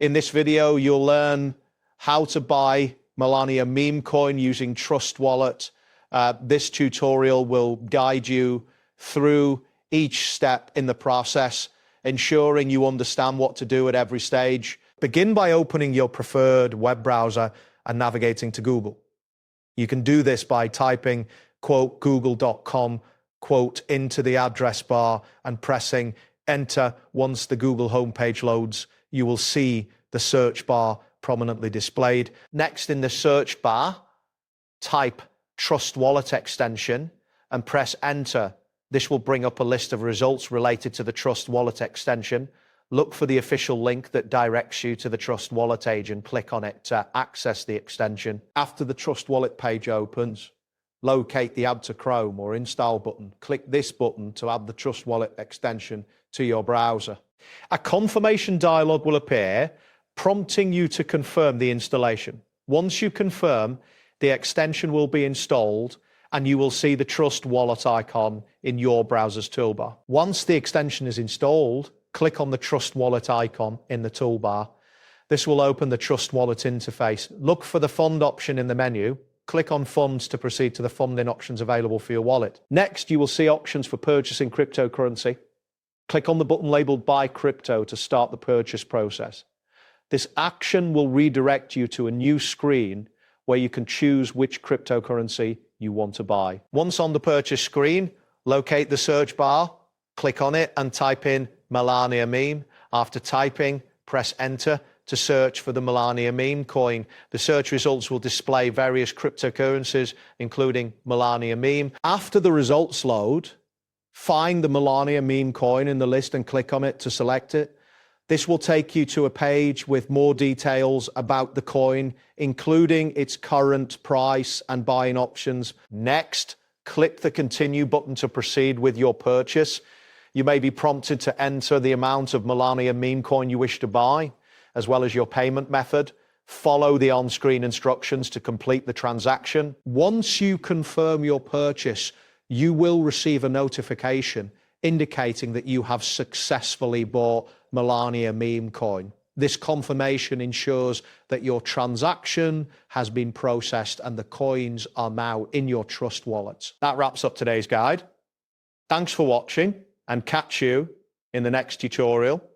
In this video, you'll learn how to buy Melania meme coin using Trust Wallet. This tutorial will guide you through each step in the process, ensuring you understand what to do at every stage. Begin by opening your preferred web browser and navigating to Google. You can do this by typing quote google.com quote into the address bar and pressing enter. Once the Google homepage loads, you will see the search bar prominently displayed. Next, in the search bar, type Trust Wallet extension and press enter. This will bring up a list of results related to the Trust Wallet extension. Look for the official link that directs you to the Trust Wallet page and click on it to access the extension. After the Trust Wallet page opens, locate the Add to Chrome or Install button. Click this button to add the Trust Wallet extension to your browser. A confirmation dialog will appear, prompting you to confirm the installation. Once you confirm, the extension will be installed and you will see the Trust Wallet icon in your browser's toolbar. Once the extension is installed, click on the Trust Wallet icon in the toolbar. This will open the Trust Wallet interface. Look for the fund option in the menu. Click on Funds to proceed to the funding options available for your wallet. Next, you will see options for purchasing cryptocurrency. Click on the button labeled Buy Crypto to start the purchase process. This action will redirect you to a new screen where you can choose which cryptocurrency you want to buy. Once on the purchase screen, locate the search bar, click on it and type in Melania meme. After typing, press enter to search for the Melania meme coin. The search results will display various cryptocurrencies, including Melania meme. After the results load, find the Melania meme coin in the list and click on it to select it. This will take you to a page with more details about the coin, including its current price and buying options. Next, click the Continue button to proceed with your purchase. You may be prompted to enter the amount of Melania meme coin you wish to buy, as well as your payment method. Follow the on-screen instructions to complete the transaction. Once you confirm your purchase, you will receive a notification indicating that you have successfully bought Melania meme coin. This confirmation ensures that your transaction has been processed and the coins are now in your Trust Wallet. That wraps up today's guide. Thanks for watching and catch you in the next tutorial.